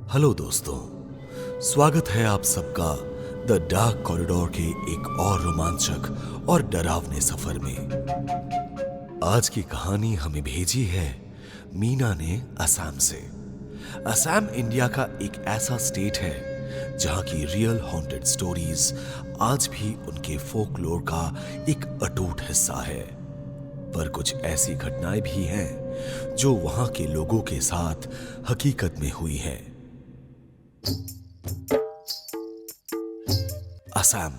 Hello दोस्तों, स्वागत है आप सबका द डार्क कॉरिडोर के एक और रोमांचक और डरावने सफर में। आज की कहानी हमें भेजी है मीना ने असम से। असम इंडिया का एक ऐसा स्टेट है जहां की रियल हॉन्टेड स्टोरीज आज भी उनके फोकलोर का एक अटूट हिस्सा है। पर कुछ ऐसी घटनाएं भी हैं जो वहां के लोगों के साथ हकीकत में हुई हैं। असम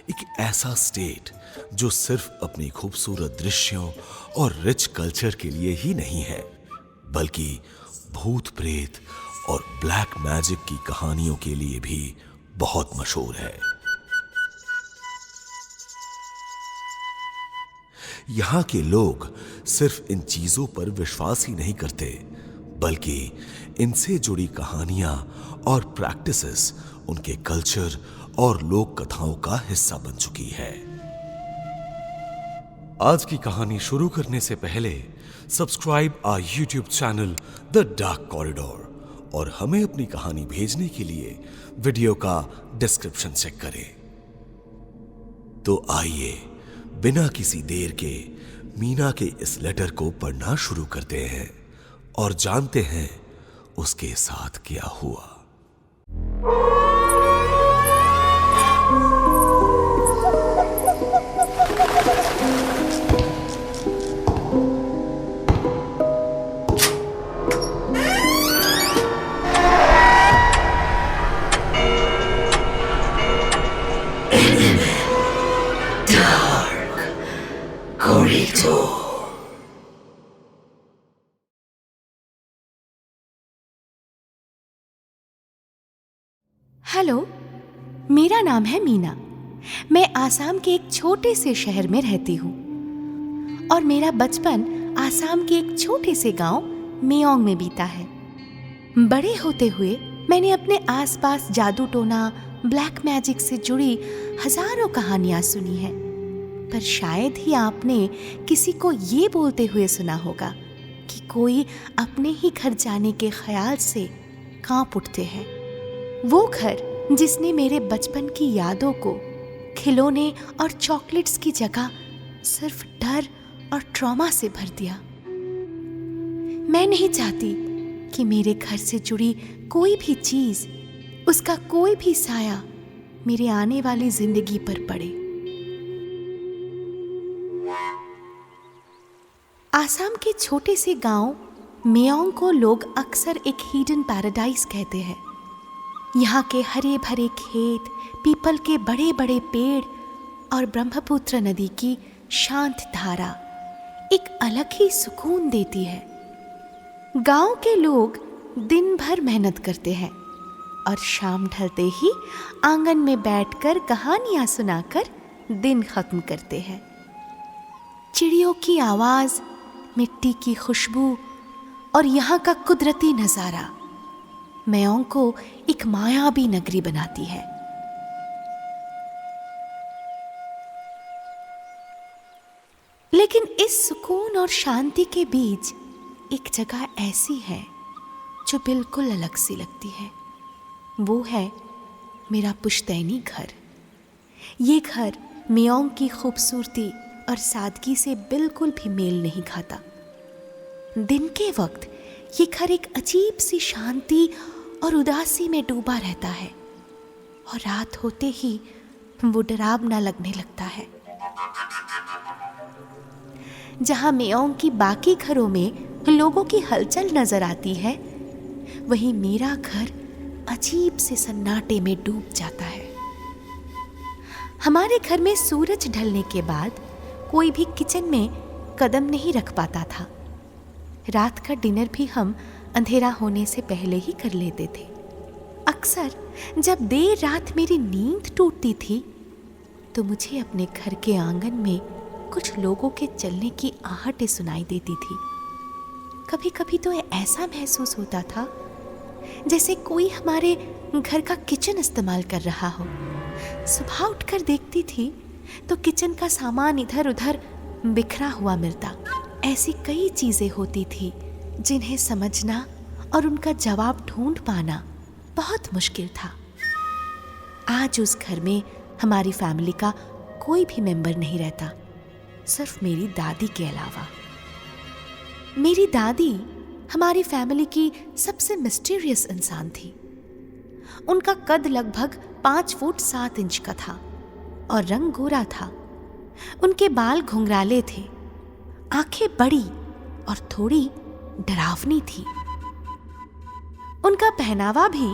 एक ऐसा स्टेट जो सिर्फ अपनी खूबसूरत दृश्यों और रिच कल्चर के लिए ही नहीं है, बल्कि भूत प्रेत और ब्लैक मैजिक की कहानियों के लिए भी बहुत मशहूर है। यहां के लोग सिर्फ इन चीजों पर विश्वास ही नहीं करते, बल्कि इनसे जुड़ी कहानियां और प्रैक्टिसेस उनके कल्चर और लोक कथाओं का हिस्सा बन चुकी है। आज की कहानी शुरू करने से पहले subscribe our YouTube channel The Dark Corridor और हमें अपनी कहानी भेजने के लिए वीडियो का डिस्क्रिप्शन चेक करें। तो आइए बिना किसी देर के मीना के इस लेटर को पढ़ना शुरू करते हैं और जानते हैं उसके साथ क्या हुआ। हेलो, मेरा नाम है मीना। मैं आसाम के एक छोटे से शहर में रहती हूँ और मेरा बचपन आसाम के एक छोटे से गांव मेओंग में बीता है। बड़े होते हुए मैंने अपने आसपास जादू टोना, ब्लैक मैजिक से जुड़ी हजारों कहानियां सुनी हैं, पर शायद ही आपने किसी को ये बोलते हुए सुना होगा कि कोई अपने ही घर जाने के ख्याल से कांप उठते हैं। वो घर जिसने मेरे बचपन की यादों को खिलौने और चॉकलेट्स की जगह सिर्फ डर और ट्रॉमा से भर दिया। मैं नहीं चाहती कि मेरे घर से जुड़ी कोई भी चीज, उसका कोई भी साया मेरे आने वाली जिंदगी पर पड़े। आसाम के छोटे से गांव मेओंग को लोग अक्सर एक हिडन पैराडाइज कहते हैं। यहाँ के हरे भरे खेत, पीपल के बड़े बड़े पेड़ और ब्रह्मपुत्र नदी की शांत धारा एक अलग ही सुकून देती है। गांव के लोग दिन भर मेहनत करते हैं और शाम ढलते ही आंगन में बैठकर कहानियां सुनाकर दिन खत्म करते हैं। चिड़ियों की आवाज, मिट्टी की खुशबू और यहाँ का कुदरती नजारा मेओंग को एक मायावी नगरी बनाती है। लेकिन इस सुकून और शांति के बीच एक जगह ऐसी है जो बिल्कुल अलग सी लगती है। वो है मेरा पुश्तैनी घर। ये घर मेओंग की खूबसूरती और सादगी से बिल्कुल भी मेल नहीं खाता। दिन के वक्त ये घर एक अजीब सी शांति और उदासी में डूबा रहता है और रात होते ही वो डरावना लगने लगता है। जहां मेओंग की बाकी घरों में लोगों की हलचल नजर आती है, वहीं मेरा घर अजीब से सन्नाटे में डूब जाता है। हमारे घर में सूरज ढलने के बाद कोई भी किचन में कदम नहीं रख पाता था। रात का डिनर भी हम अंधेरा होने से पहले ही कर लेते थे। अक्सर जब देर रात मेरी नींद टूटती थी तो मुझे अपने घर के आंगन में कुछ लोगों के चलने की आहटें सुनाई देती थी। कभी कभी तो ऐसा महसूस होता था जैसे कोई हमारे घर का किचन इस्तेमाल कर रहा हो। सुबह उठकर देखती थी तो किचन का सामान इधर उधर बिखरा हुआ मिलता। ऐसी कई चीजें होती थी जिन्हें समझना और उनका जवाब ढूंढ पाना बहुत मुश्किल था। आज उस घर में हमारी फैमिली का कोई भी मेंबर नहीं रहता, सिर्फ मेरी दादी के अलावा। मेरी दादी हमारी फैमिली की सबसे मिस्टीरियस इंसान थी। उनका कद लगभग 5 फुट 7 इंच का था और रंग गोरा था। उनके बाल घुंघराले थे, आंखें बड़ी और थोड़ी डरावनी थी। उनका पहनावा भी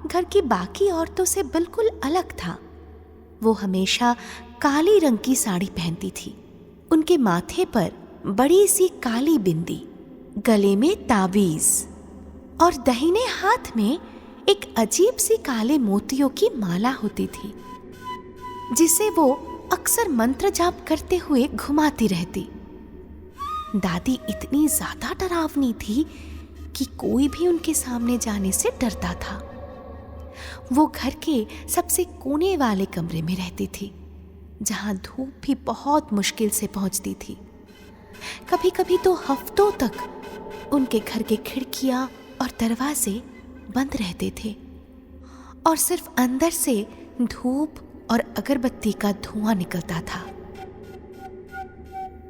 घर की बाकी औरतों से बिल्कुल अलग था। वो हमेशा काली रंग की साड़ी पहनती थी। उनके माथे पर बड़ी सी काली बिंदी, गले में ताबीज और दाहिने हाथ में एक अजीब सी काले मोतियों की माला होती थी, जिसे वो अक्सर मंत्र जाप करते हुए घुमाती रहती। दादी इतनी ज्यादा डरावनी थी कि कोई भी उनके सामने जाने से डरता था। वो घर के सबसे कोने वाले कमरे में रहती थी, जहां धूप भी बहुत मुश्किल से पहुंचती थी। कभी कभी तो हफ्तों तक उनके घर के खिड़कियां और दरवाजे बंद रहते थे और सिर्फ अंदर से धूप और अगरबत्ती का धुआं निकलता था।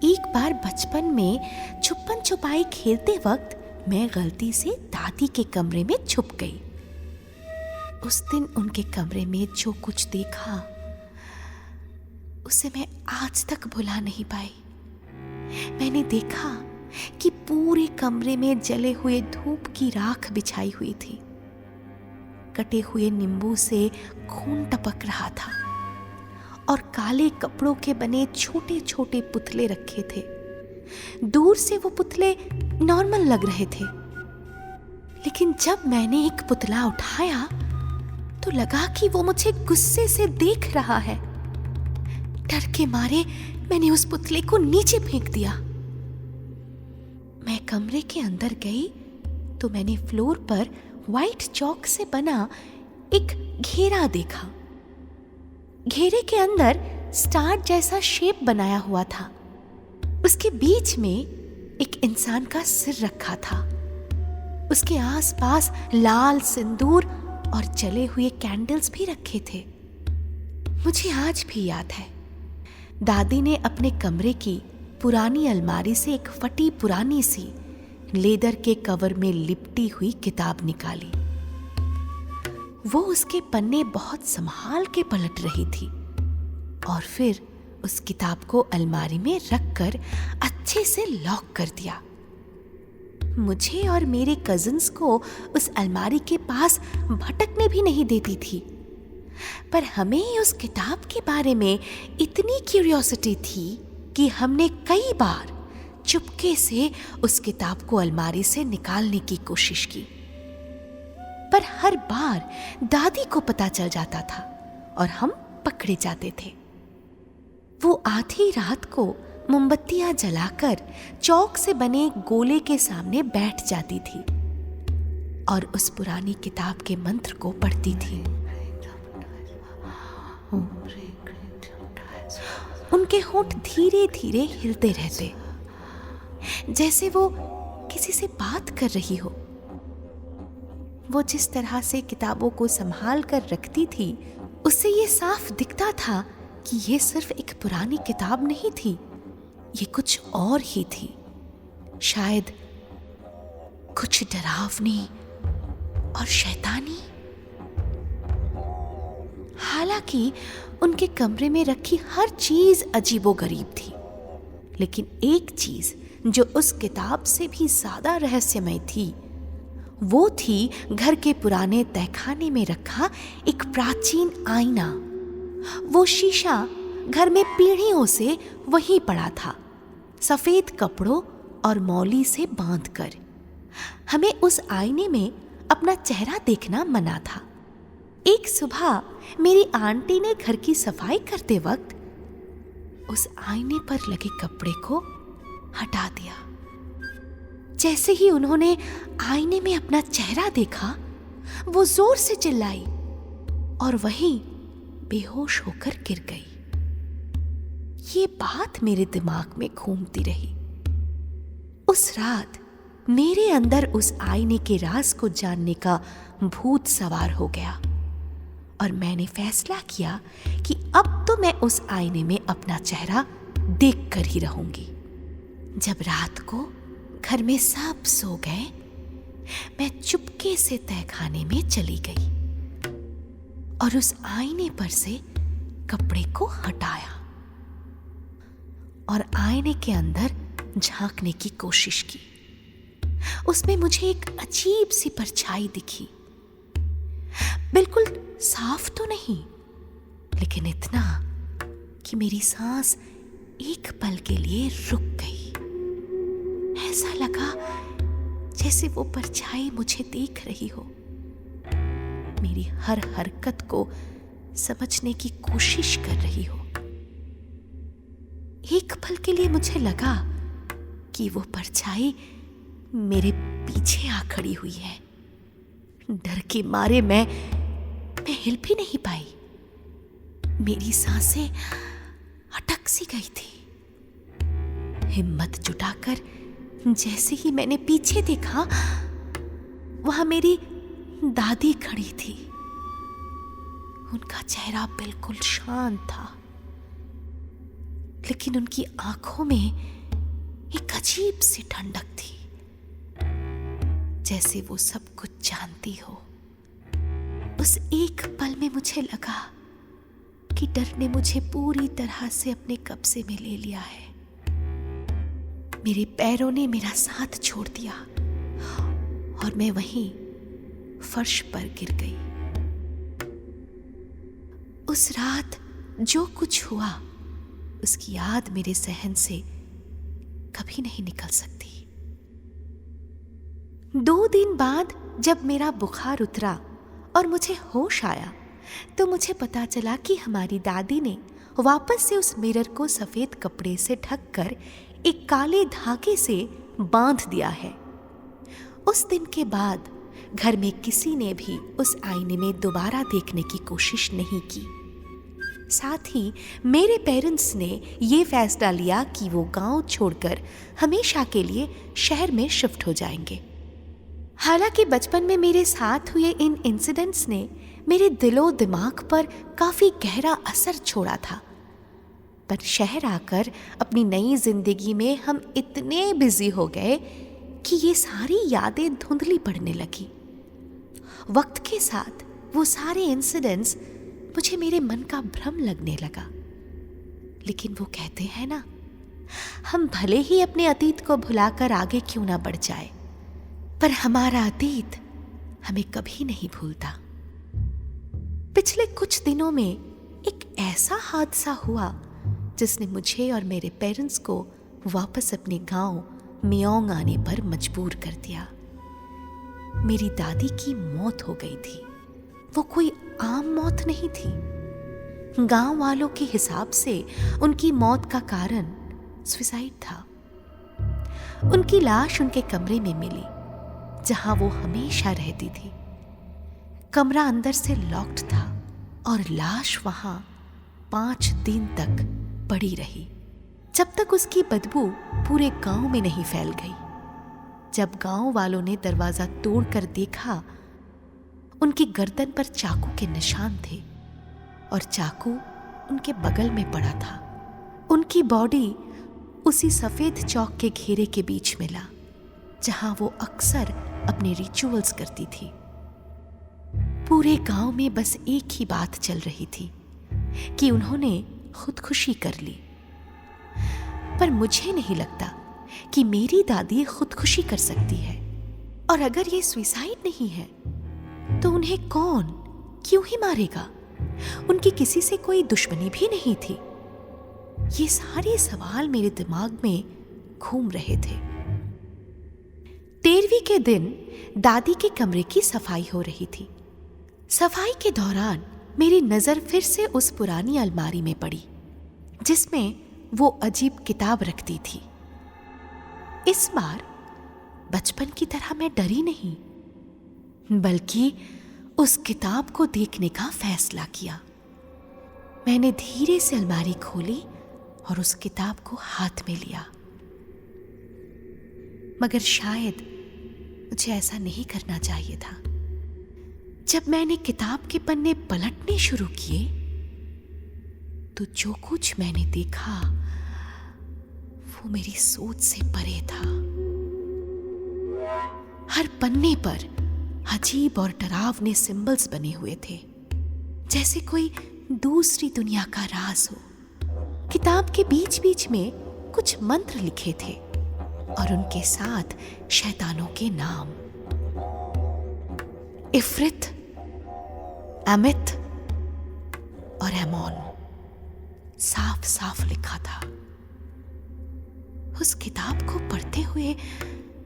एक बार बचपन में छुपन छुपाई खेलते वक्त मैं गलती से दादी के कमरे में छुप गई। उस दिन उनके कमरे में जो कुछ देखा उसे मैं आज तक भुला नहीं पाई। मैंने देखा कि पूरे कमरे में जले हुए धूप की राख बिछाई हुई थी। कटे हुए नींबू से खून टपक रहा था और काले कपड़ों के बने छोटे छोटे पुतले रखे थे। दूर से वो पुतले नॉर्मल लग रहे थे, लेकिन जब मैंने एक पुतला उठाया तो लगा कि वो मुझे गुस्से से देख रहा है। डर के मारे मैंने उस पुतले को नीचे फेंक दिया। मैं कमरे के अंदर गई तो मैंने फ्लोर पर व्हाइट चौक से बना एक घेरा देखा। घेरे के अंदर स्टार जैसा शेप बनाया हुआ था। उसके बीच में एक इंसान का सिर रखा था। उसके आसपास लाल सिंदूर और जले हुए कैंडल्स भी रखे थे। मुझे आज भी याद है, दादी ने अपने कमरे की पुरानी अलमारी से एक फटी पुरानी सी लेदर के कवर में लिपटी हुई किताब निकाली। वो उसके पन्ने बहुत संभाल के पलट रही थी और फिर उस किताब को अलमारी में रखकर अच्छे से लॉक कर दिया। मुझे और मेरे कजिन्स को उस अलमारी के पास भटकने भी नहीं देती थी, पर हमें उस किताब के बारे में इतनी क्यूरियोसिटी थी कि हमने कई बार चुपके से उस किताब को अलमारी से निकालने की कोशिश की, पर हर बार दादी को पता चल जाता था और हम पकड़े जाते थे। वो आधी रात को मोमबत्तियां जलाकर चौक से बने गोले के सामने बैठ जाती थी और उस पुरानी किताब के मंत्र को पढ़ती थी। उनके होंठ धीरे धीरे हिलते रहते, जैसे वो किसी से बात कर रही हो। वो जिस तरह से किताबों को संभाल कर रखती थी, उससे ये साफ दिखता था कि ये सिर्फ एक पुरानी किताब नहीं थी, ये कुछ और ही थी। शायद कुछ डरावनी और शैतानी। हालांकि उनके कमरे में रखी हर चीज अजीबोगरीब थी, लेकिन एक चीज जो उस किताब से भी ज्यादा रहस्यमय थी, वो थी घर के पुराने तहखाने में रखा एक प्राचीन आईना। वो शीशा घर में पीढ़ियों से वहीं पड़ा था, सफेद कपड़ों और मौली से बांधकर। हमें उस आईने में अपना चेहरा देखना मना था। एक सुबह मेरी आंटी ने घर की सफाई करते वक्त उस आईने पर लगे कपड़े को हटा दिया। जैसे ही उन्होंने आईने में अपना चेहरा देखा, वो जोर से चिल्लाई और वहीं बेहोश होकर गिर गई। ये बात मेरे दिमाग में घूमती रही। उस रात मेरे अंदर उस आईने के राज को जानने का भूत सवार हो गया और मैंने फैसला किया कि अब तो मैं उस आईने में अपना चेहरा देख कर ही रहूंगी। जब रात को घर में सब सो गए, मैं चुपके से तहखाने में चली गई और उस आईने पर से कपड़े को हटाया और आईने के अंदर झांकने की कोशिश की। उसमें मुझे एक अजीब सी परछाई दिखी। बिल्कुल साफ तो नहीं, लेकिन इतना कि मेरी सांस एक पल के लिए रुक गई। ऐसा लगा जैसे वो परछाई मुझे देख रही हो, मेरी हर हरकत को समझने की कोशिश कर रही हो। एक पल के लिए मुझे लगा कि वो परछाई मेरे पीछे आ खड़ी हुई है। डर के मारे मैं हिल भी नहीं पाई। मेरी सांसें अटक सी गई थी। हिम्मत जुटाकर जैसे ही मैंने पीछे देखा, वहां मेरी दादी खड़ी थी। उनका चेहरा बिल्कुल शांत था, लेकिन उनकी आंखों में एक अजीब सी ठंडक थी, जैसे वो सब कुछ जानती हो। उस एक पल में मुझे लगा कि डर ने मुझे पूरी तरह से अपने कब्जे में ले लिया है। मेरे पैरों ने मेरा साथ छोड़ दिया और मैं वहीं फर्श पर गिर गई। उस रात जो कुछ हुआ, उसकी याद मेरे सहन से कभी नहीं निकल सकती। 2 दिन बाद जब मेरा बुखार उतरा और मुझे होश आया, तो मुझे पता चला कि हमारी दादी ने वापस से उस मिरर को सफेद कपड़े से ढककर एक काले धागे से बांध दिया है। उस दिन के बाद घर में किसी ने भी उस आईने में दोबारा देखने की कोशिश नहीं की। साथ ही मेरे पेरेंट्स ने ये फैसला लिया कि वो गांव छोड़कर हमेशा के लिए शहर में शिफ्ट हो जाएंगे। हालांकि बचपन में मेरे साथ हुए इन इंसिडेंट्स ने मेरे दिलो दिमाग पर काफी गहरा असर छोड़ा था, पर शहर आकर अपनी नई जिंदगी में हम इतने बिजी हो गए कि ये सारी यादें धुंधली पड़ने लगी। वक्त के साथ वो सारे इंसिडेंट्स मुझे मेरे मन का भ्रम लगने लगा। लेकिन वो कहते हैं ना, हम भले ही अपने अतीत को भुलाकर आगे क्यों ना बढ़ जाए, पर हमारा अतीत हमें कभी नहीं भूलता। पिछले कुछ दिनों में एक ऐसा हादसा हुआ जिसने मुझे और मेरे पेरेंट्स को वापस अपने गांव मियोंग आने पर मजबूर कर दिया। मेरी दादी की मौत हो गई थी। वो कोई आम मौत नहीं थी। गांव वालों के हिसाब से उनकी मौत का कारण सुसाइड था। उनकी लाश उनके कमरे में मिली, जहां वो हमेशा रहती थी। कमरा अंदर से लॉक्ड था और लाश वहां 5 दिन तक पड़ी रही, जब तक उसकी बदबू पूरे गांव में नहीं फैल गई। जब गांव वालों ने दरवाजा तोड़कर देखा, उनकी गर्दन पर चाकू के निशान थे और चाकू उनके बगल में पड़ा था। उनकी बॉडी उसी सफेद चौक के घेरे के बीच मिला, जहां वो अक्सर अपने रिचुअल्स करती थी। पूरे गांव में बस एक ही बात चल रही थी कि उन्होंने खुदकुशी कर ली। पर मुझे नहीं लगता कि मेरी दादी खुदकुशी कर सकती है। और अगर ये सुसाइड नहीं है, तो उन्हें कौन क्यों ही मारेगा? उनकी किसी से कोई दुश्मनी भी नहीं थी। ये सारे सवाल मेरे दिमाग में घूम रहे थे। 13वीं के दिन दादी के कमरे की सफाई हो रही थी। सफाई के दौरान मेरी नजर फिर से उस पुरानी अलमारी में पड़ी, जिसमें वो अजीब किताब रखती थी। इस बार बचपन की तरह मैं डरी नहीं, बल्कि उस किताब को देखने का फैसला किया। मैंने धीरे से अलमारी खोली और उस किताब को हाथ में लिया, मगर शायद मुझे ऐसा नहीं करना चाहिए था। जब मैंने किताब के पन्ने पलटने शुरू किए तो जो कुछ मैंने देखा वो मेरी सोच से परे था। हर पन्ने पर अजीब और डरावने सिंबल्स बने हुए थे, जैसे कोई दूसरी दुनिया का राज हो। किताब के बीच बीच में कुछ मंत्र लिखे थे और उनके साथ शैतानों के नाम, इफ्रित, अमित और एमोन, साफ साफ लिखा था। उस किताब को पढ़ते हुए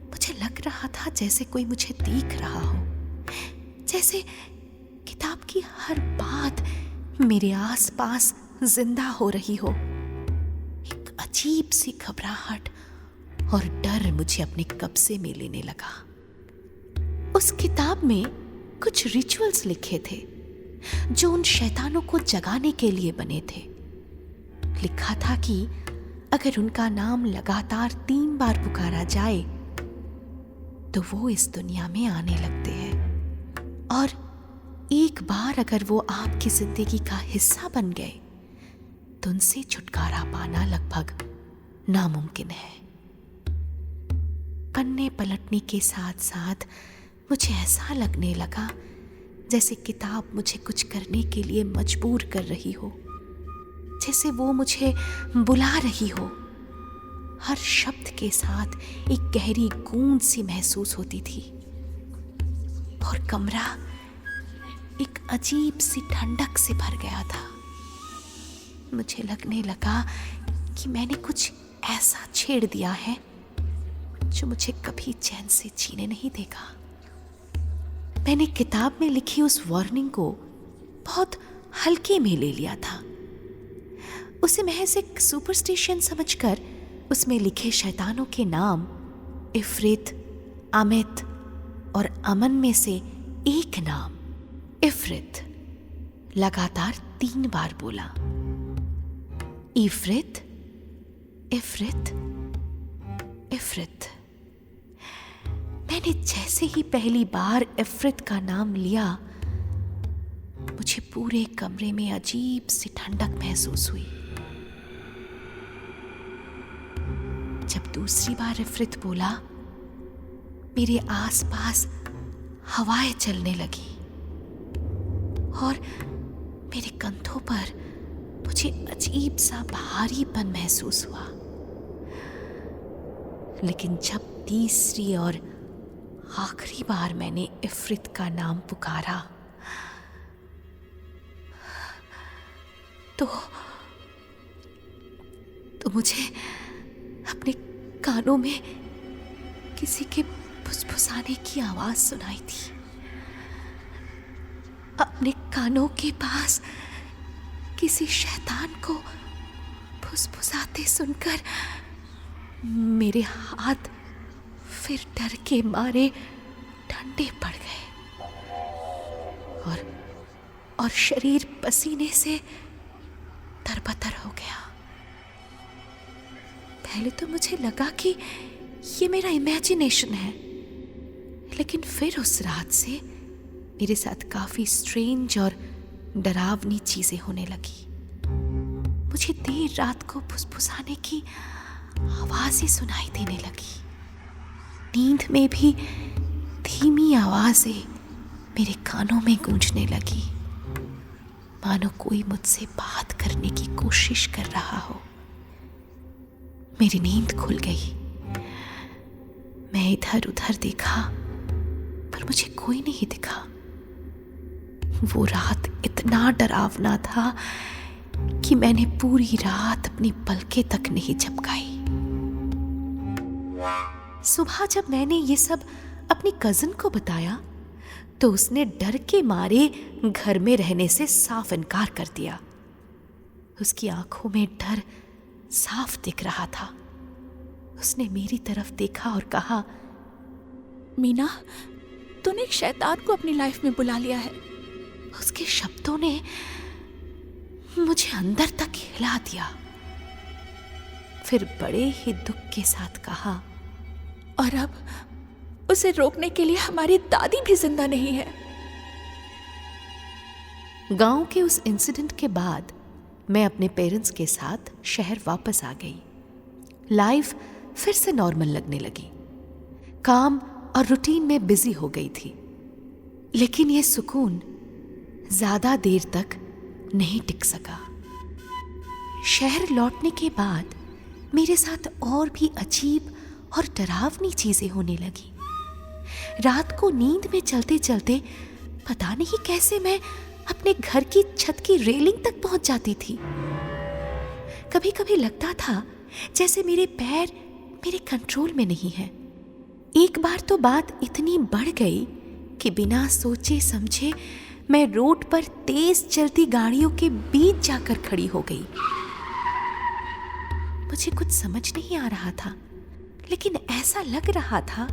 मुझे लग रहा था जैसे कोई मुझे देख रहा हो, जैसे किताब की हर बात मेरे आसपास जिंदा हो रही हो। एक अजीब सी घबराहट और डर मुझे अपने कब्जे में लेने लगा। उस किताब में कुछ रिचुअल्स लिखे थे जो उन शैतानों को जगाने के लिए बने थे। लिखा था कि अगर उनका नाम लगातार 3 बार पुकारा जाए तो वो इस दुनिया में आने लगते हैं, और एक बार अगर वो आपकी जिंदगी का हिस्सा बन गए तो उनसे छुटकारा पाना लगभग नामुमकिन है। पन्ने पलटने के साथ साथ मुझे ऐसा लगने लगा जैसे किताब मुझे कुछ करने के लिए मजबूर कर रही हो, जैसे वो मुझे बुला रही हो। हर शब्द के साथ एक गहरी गूंज सी महसूस होती थी और कमरा एक अजीब सी ठंडक से भर गया था। मुझे लगने लगा कि मैंने कुछ ऐसा छेड़ दिया है जो मुझे कभी चैन से जीने नहीं देगा। मैंने किताब में लिखी उस वार्निंग को बहुत हल्के में ले लिया था। उसे महज एक सुपरस्टिशन समझकर उसमें लिखे शैतानों के नाम इफ्रित, अमित और अमन में से एक नाम इफ्रित लगातार 3 बार बोला। इफ्रित, इफ्रित, इफ्रित। मैंने जैसे ही पहली बार इफ्रित का नाम लिया, मुझे पूरे कमरे में अजीब सी ठंडक महसूस हुई। जब दूसरी बार इफ्रित बोला, मेरे आसपास हवाएं चलने लगी और मेरे कंधों पर मुझे अजीब सा भारीपन महसूस हुआ। लेकिन जब तीसरी और आखिरी बार मैंने इफ्रित का नाम पुकारा तो मुझे अपने कानों में किसी के फुसफुसाने की आवाज सुनाई थी। अपने कानों के पास किसी शैतान को फुसफुसाते सुनकर मेरे हाथ फिर डर के मारे ठंडे पड़ गए और शरीर पसीने से तरबतर हो गया। पहले तो मुझे लगा कि ये मेरा इमेजिनेशन है, लेकिन फिर उस रात से मेरे साथ काफी स्ट्रेंज और डरावनी चीजें होने लगी। मुझे देर रात को फुसफुसाने की आवाजें सुनाई देने लगी। नींद में भी धीमी आवाजें मेरे कानों में गूंजने लगी, मानो कोई मुझसे बात करने की कोशिश कर रहा हो। मेरी नींद खुल गई। मैं इधर उधर देखा पर मुझे कोई नहीं दिखा। वो रात इतना डरावना था कि मैंने पूरी रात अपनी पलकें तक नहीं झपकाई। सुबह जब मैंने ये सब अपनी कजिन को बताया तो उसने डर के मारे घर में रहने से साफ इनकार कर दिया। उसकी आंखों में डर साफ दिख रहा था। उसने मेरी तरफ देखा और कहा, मीना, तूने एक शैतान को अपनी लाइफ में बुला लिया है। उसके शब्दों ने मुझे अंदर तक हिला दिया। फिर बड़े ही दुख के साथ कहा, और अब उसे रोकने के लिए हमारी दादी भी जिंदा नहीं है। गांव के उस इंसिडेंट के बाद मैं अपने पेरेंट्स के साथ शहर वापस आ गई। लाइफ फिर से नॉर्मल लगने लगी, काम और रूटीन में बिजी हो गई थी। लेकिन यह सुकून ज्यादा देर तक नहीं टिक सका। शहर लौटने के बाद मेरे साथ और भी अजीब और डरावनी चीजें होने लगी। रात को नींद में चलते चलते पता नहीं कैसे मैं अपने घर की छत की रेलिंग तक पहुंच जाती थी। कभी कभी लगता था जैसे मेरे पैर मेरे कंट्रोल में नहीं है। एक बार तो बात इतनी बढ़ गई कि बिना सोचे समझे मैं रोड पर तेज चलती गाड़ियों के बीच जाकर खड़ी हो गई। मुझे कुछ समझ नहीं आ रहा था, लेकिन ऐसा लग रहा था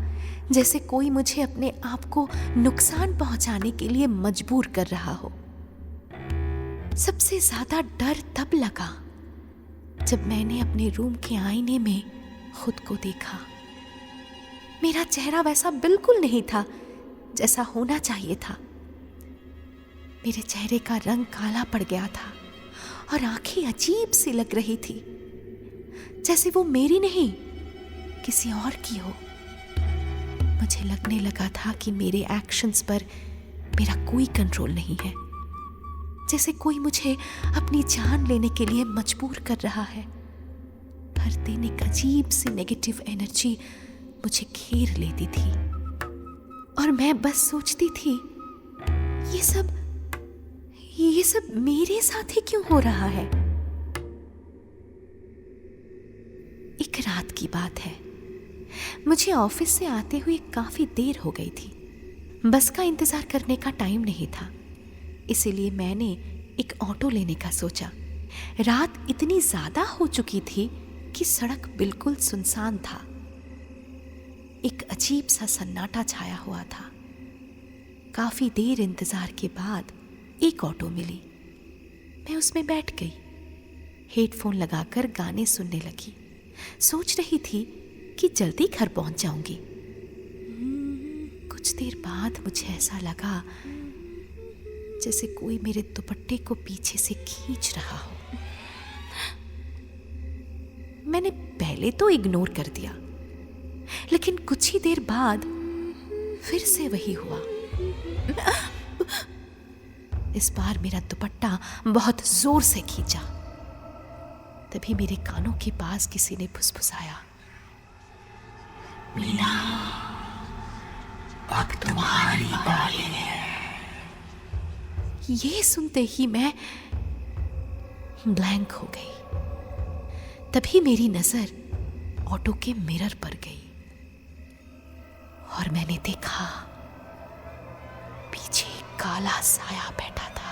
जैसे कोई मुझे अपने आप को नुकसान पहुंचाने के लिए मजबूर कर रहा हो। सबसे ज्यादा डर तब लगा जब मैंने अपने रूम के आईने में खुद को देखा। मेरा चेहरा वैसा बिल्कुल नहीं था जैसा होना चाहिए था। मेरे चेहरे का रंग काला पड़ गया था और आंखें अजीब सी लग रही थी, जैसे वो मेरी नहीं किसी और की हो। मुझे लगने लगा था कि मेरे एक्शंस पर मेरा कोई कंट्रोल नहीं है, जैसे कोई मुझे अपनी जान लेने के लिए मजबूर कर रहा है। हर दिन एक अजीब सी नेगेटिव एनर्जी मुझे घेर लेती थी और मैं बस सोचती थी ये सब मेरे साथ ही क्यों हो रहा है। एक रात की बात है, मुझे ऑफिस से आते हुए काफी देर हो गई थी। बस का इंतजार करने का टाइम नहीं था, इसीलिए मैंने एक ऑटो लेने का सोचा। रात इतनी ज्यादा हो चुकी थी कि सड़क बिल्कुल सुनसान था। एक अजीब सा सन्नाटा छाया हुआ था। काफी देर इंतजार के बाद एक ऑटो मिली। मैं उसमें बैठ गई, हेडफोन लगाकर गाने सुनने लगी। सोच रही थी कि जल्दी घर पहुंच जाऊंगी। कुछ देर बाद मुझे ऐसा लगा जैसे कोई मेरे दुपट्टे को पीछे से खींच रहा हो। मैंने पहले तो इग्नोर कर दिया, लेकिन कुछ ही देर बाद फिर से वही हुआ। इस बार मेरा दुपट्टा बहुत जोर से खींचा। तभी मेरे कानों के पास किसी ने फुसफुसाया, मीना, अब तुम्हारी बारी है। ये सुनते ही मैं ब्लैंक हो गई। तभी मेरी नजर ऑटो के मिरर पर गई और मैंने देखा पीछे एक काला साया बैठा था।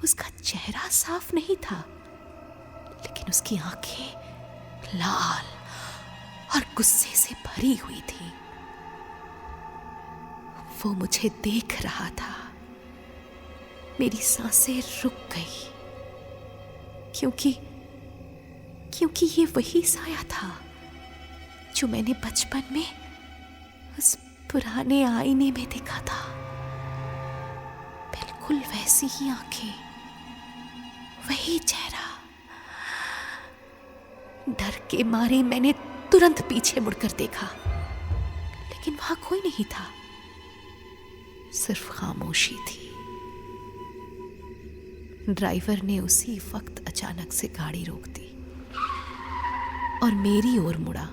उसका चेहरा साफ नहीं था, लेकिन उसकी आंखें लाल और गुस्से से भरी हुई थी। वो मुझे देख रहा था। मेरी सांसें रुक गई, क्योंकि ये वही साया था जो मैंने बचपन में उस पुराने आईने में देखा था। बिल्कुल वैसी ही आंखें, वही चेहरा। डर के मारे मैंने तुरंत पीछे मुड़कर देखा, लेकिन वहां कोई नहीं था, सिर्फ खामोशी थी। ड्राइवर ने उसी वक्त अचानक से गाड़ी रोक दी और मेरी ओर मुड़ा।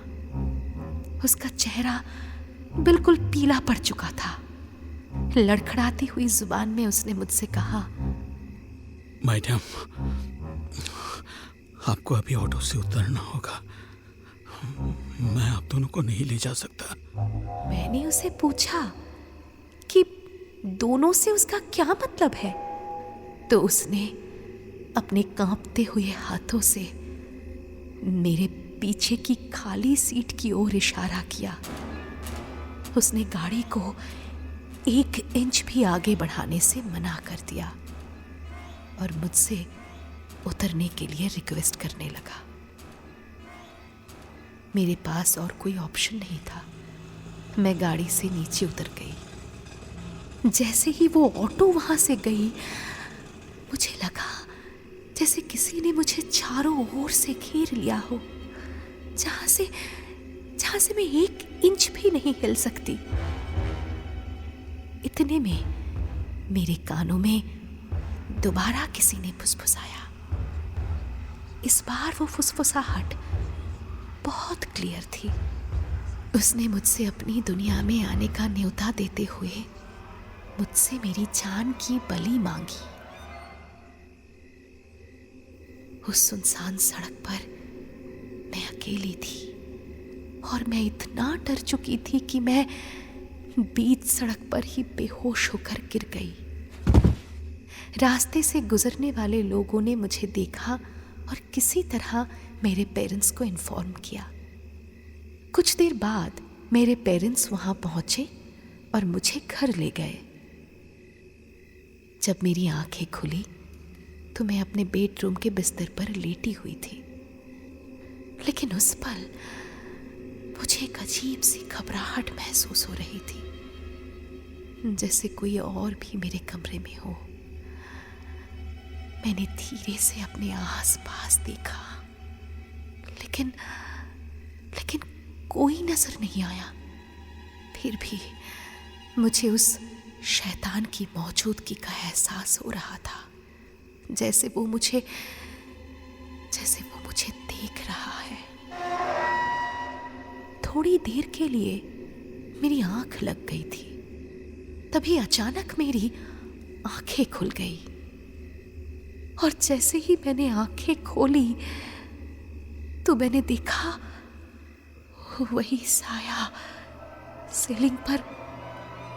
उसका चेहरा बिल्कुल पीला पड़ चुका था। लड़खड़ाती हुई जुबान में उसने मुझसे कहा, मैडम, आपको अभी ऑटो से उतरना होगा। मैं आप दोनों को नहीं ले जा सकता। मैंने उसे पूछा कि दोनों से उसका क्या मतलब है, तो उसने अपने कांपते हुए हाथों से मेरे पीछे की खाली सीट की ओर इशारा किया। उसने गाड़ी को 1 इंच भी आगे बढ़ाने से मना कर दिया और मुझसे उतरने के लिए रिक्वेस्ट करने लगा। मेरे पास और कोई ऑप्शन नहीं था। मैं गाड़ी से नीचे उतर गई। जैसे ही वो ऑटो वहां से गई, मुझे लगा जैसे किसी ने मुझे चारों ओर से घेर लिया हो, जहां से मैं 1 इंच भी नहीं हिल सकती। इतने में मेरे कानों में दोबारा किसी ने फुसफुसाया। इस बार वो फुसफुसाहट बहुत क्लियर थी। उसने मुझसे अपनी दुनिया में आने का न्योता देते हुए मुझसे मेरी जान की बलि मांगी। उस सुनसान सड़क पर मैं अकेली थी और मैं इतना डर चुकी थी कि मैं बीच सड़क पर ही बेहोश होकर गिर गई। रास्ते से गुजरने वाले लोगों ने मुझे देखा और किसी तरह मेरे पेरेंट्स को इन्फॉर्म किया। कुछ देर बाद मेरे पेरेंट्स वहां पहुंचे और मुझे घर ले गए। जब मेरी आंखें खुली तो मैं अपने बेडरूम के बिस्तर पर लेटी हुई थी, लेकिन उस पल मुझे एक अजीब सी घबराहट महसूस हो रही थी, जैसे कोई और भी मेरे कमरे में हो। मैंने धीरे से अपने आसपास देखा, लेकिन कोई नजर नहीं आया। फिर भी मुझे उस शैतान की मौजूदगी का एहसास हो रहा था, जैसे वो मुझे देख रहा है। थोड़ी देर के लिए मेरी आंख लग गई थी, तभी अचानक मेरी आंखें खुल गई और जैसे ही मैंने आंखें खोली तो मैंने देखा वही साया सीलिंग पर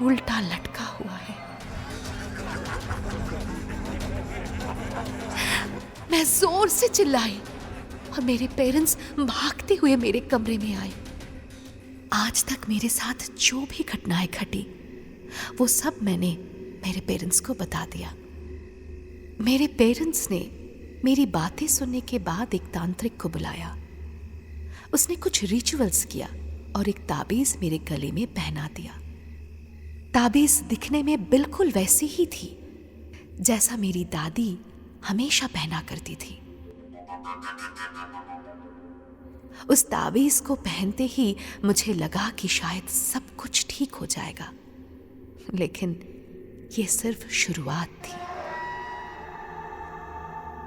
उल्टा लटका हुआ है। मैं जोर से चिल्लाई और मेरे पेरेंट्स भागते हुए मेरे कमरे में आए। आज तक मेरे साथ जो भी घटनाएं घटी वो सब मैंने मेरे पेरेंट्स को बता दिया। मेरे पेरेंट्स ने मेरी बातें सुनने के बाद एक तांत्रिक को बुलाया। उसने कुछ रिचुअल्स किया और एक ताबीज मेरे गले में पहना दिया। ताबीज दिखने में बिल्कुल वैसी ही थी जैसा मेरी दादी हमेशा पहना करती थी। उस ताबीज को पहनते ही मुझे लगा कि शायद सब कुछ ठीक हो जाएगा, लेकिन ये सिर्फ शुरुआत थी।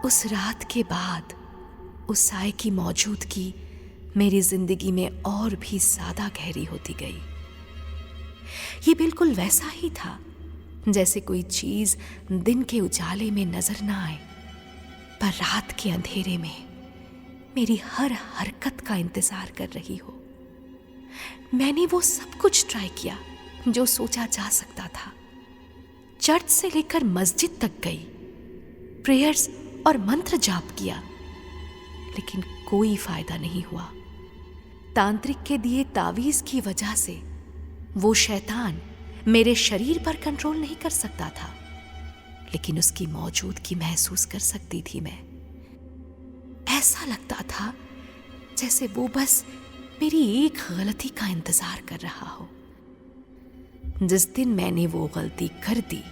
उस रात के बाद उस साए की मौजूदगी मेरी जिंदगी में और भी ज्यादा गहरी होती गई। ये बिल्कुल वैसा ही था जैसे कोई चीज दिन के उजाले में नजर ना आए, पर रात के अंधेरे में मेरी हर हरकत का इंतजार कर रही हो। मैंने वो सब कुछ ट्राई किया जो सोचा जा सकता था। चर्च से लेकर मस्जिद तक गई, प्रेयर्स और मंत्र जाप किया, लेकिन कोई फायदा नहीं हुआ। तांत्रिक के दिए तावीज की वजह से वो शैतान मेरे शरीर पर कंट्रोल नहीं कर सकता था, लेकिन उसकी मौजूदगी महसूस कर सकती थी मैं। ऐसा लगता था जैसे वो बस मेरी एक गलती का इंतजार कर रहा हो। जिस दिन मैंने वो गलती कर दी,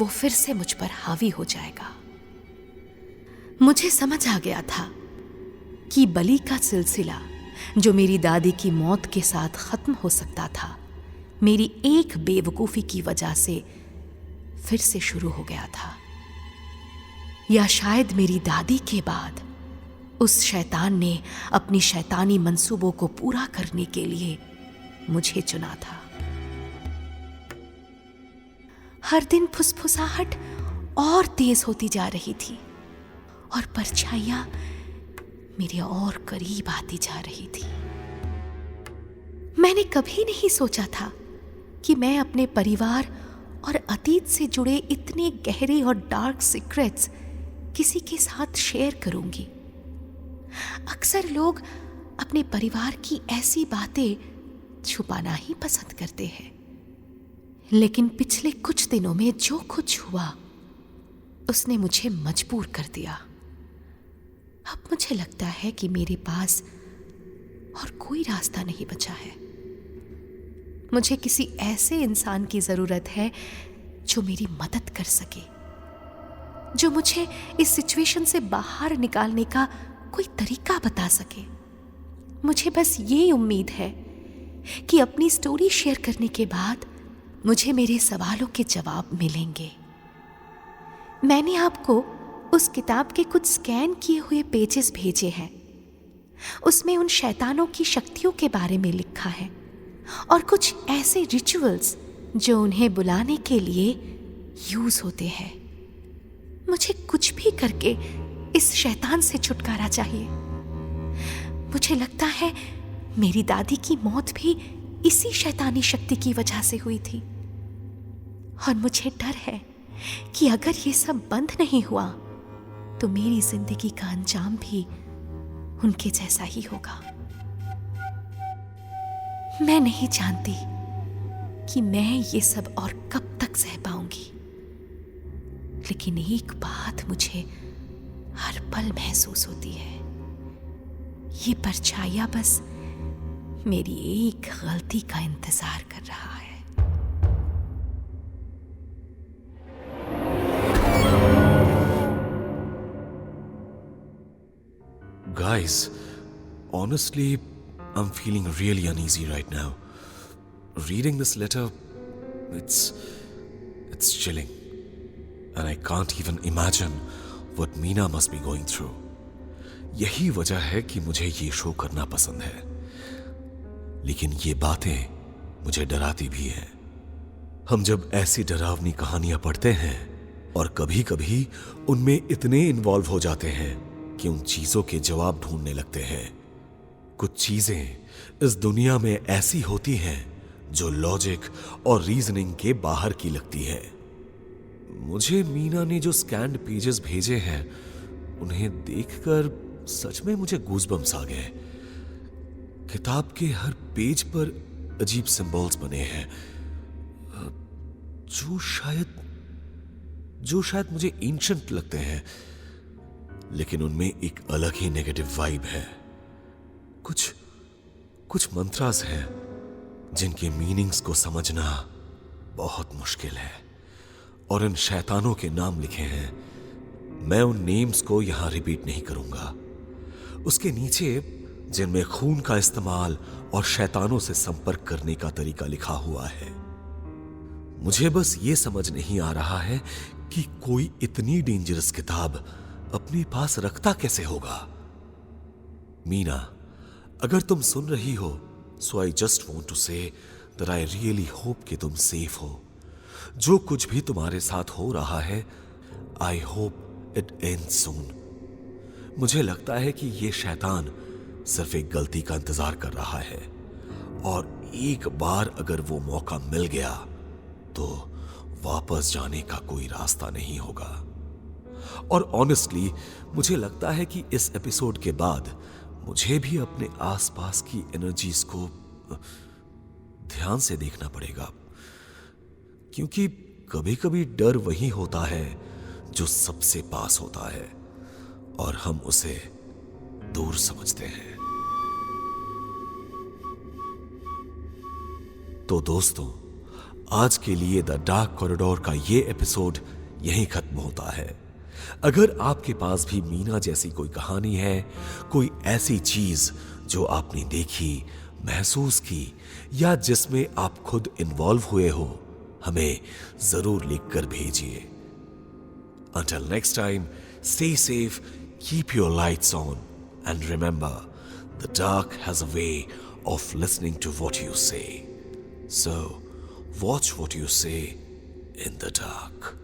वो फिर से मुझ पर हावी हो जाएगा। मुझे समझ आ गया था कि बलि का सिलसिला जो मेरी दादी की मौत के साथ खत्म हो सकता था, मेरी एक बेवकूफी की वजह से फिर से शुरू हो गया था। या शायद मेरी दादी के बाद उस शैतान ने अपनी शैतानी मंसूबों को पूरा करने के लिए मुझे चुना था। हर दिन फुसफुसाहट और तेज होती जा रही थी और परछाइयां मेरे और करीब आती जा रही थी। मैंने कभी नहीं सोचा था कि मैं अपने परिवार और अतीत से जुड़े इतने गहरे और डार्क सीक्रेट्स किसी के साथ शेयर करूंगी। अक्सर लोग अपने परिवार की ऐसी बातें छुपाना ही पसंद करते हैं, लेकिन पिछले कुछ दिनों में जो कुछ हुआ उसने मुझे मजबूर कर दिया। अब मुझे लगता है कि मेरे पास और कोई रास्ता नहीं बचा है। मुझे किसी ऐसे इंसान की ज़रूरत है जो मेरी मदद कर सके, जो मुझे इस सिचुएशन से बाहर निकालने का कोई तरीका बता सके। मुझे बस ये उम्मीद है कि अपनी स्टोरी शेयर करने के बाद मुझे मेरे सवालों के जवाब मिलेंगे। मैंने आपको उस किताब के कुछ स्कैन किए हुए पेजेस भेजे हैं। उसमें उन शैतानों की शक्तियों के बारे में लिखा है और कुछ ऐसे रिचुअल्स जो उन्हें बुलाने के लिए यूज होते हैं। मुझे कुछ भी करके इस शैतान से छुटकारा चाहिए। मुझे लगता है मेरी दादी की मौत भी इसी शैतानी शक्ति की वजह से हुई थी और मुझे डर है कि अगर ये सब बंद नहीं हुआ तो मेरी जिंदगी का अंजाम भी उनके जैसा ही होगा। मैं नहीं जानती कि मैं ये सब और कब तक सह पाऊंगी, लेकिन एक बात मुझे हर पल महसूस होती है, ये परछाया बस मेरी एक गलती का इंतजार कर रहा है। Guys, honestly, I'm feeling really uneasy right now. Reading this letter, it's chilling. And I can't even imagine what Meena must be going through. यही वजह है कि मुझे ये शो करना पसंद है, लेकिन ये बातें मुझे डराती भी हैं। हम जब ऐसी डरावनी कहानियां पढ़ते हैं और कभी कभी उनमें इतने इन्वॉल्व हो जाते हैं कि उन चीजों के जवाब ढूंढने लगते हैं। कुछ चीजें इस दुनिया में ऐसी होती हैं जो लॉजिक और रीजनिंग के बाहर की लगती है। मुझे मीना ने जो स्कैन्ड पेजेस भेजे हैं उन्हें देखकर सच में मुझे गूज़बम्स आ गए। किताब के हर पेज पर अजीब सिंबल्स बने हैं जो शायद मुझे एंशिएंट लगते हैं, लेकिन उनमें एक अलग ही नेगेटिव वाइब है। कुछ मंत्रास हैं जिनके मीनिंग्स को समझना बहुत मुश्किल है और इन शैतानों के नाम लिखे हैं। मैं उन नेम्स को यहां रिपीट नहीं करूंगा। उसके नीचे जिनमें खून का इस्तेमाल और शैतानों से संपर्क करने का तरीका लिखा हुआ है। मुझे बस ये समझ नहीं आ रहा है कि कोई इतनी डेंजरस किताब अपने पास रखता कैसे होगा। मीना, अगर तुम सुन रही हो, so I just want to say that I really hope कि तुम सेफ हो। जो कुछ भी तुम्हारे साथ हो रहा है, आई होप इट एंड्स सून। मुझे लगता है कि ये शैतान सिर्फ एक गलती का इंतजार कर रहा है और एक बार अगर वो मौका मिल गया तो वापस जाने का कोई रास्ता नहीं होगा। और ऑनेस्टली मुझे लगता है कि इस एपिसोड के बाद मुझे भी अपने आसपास की एनर्जीज को ध्यान से देखना पड़ेगा, क्योंकि कभी कभी डर वही होता है जो सबसे पास होता है और हम उसे दूर समझते हैं। तो दोस्तों, आज के लिए द डार्क कॉरिडोर का ये एपिसोड यहीं खत्म होता है। अगर आपके पास भी मीना जैसी कोई कहानी है, कोई ऐसी चीज जो आपने देखी, महसूस की या जिसमें आप खुद इन्वॉल्व हुए हो, हमें जरूर लिखकर भेजिए। Until next time, stay safe, keep your lights on, and remember, the dark has a way of listening to what you say. So, watch what you say in the dark.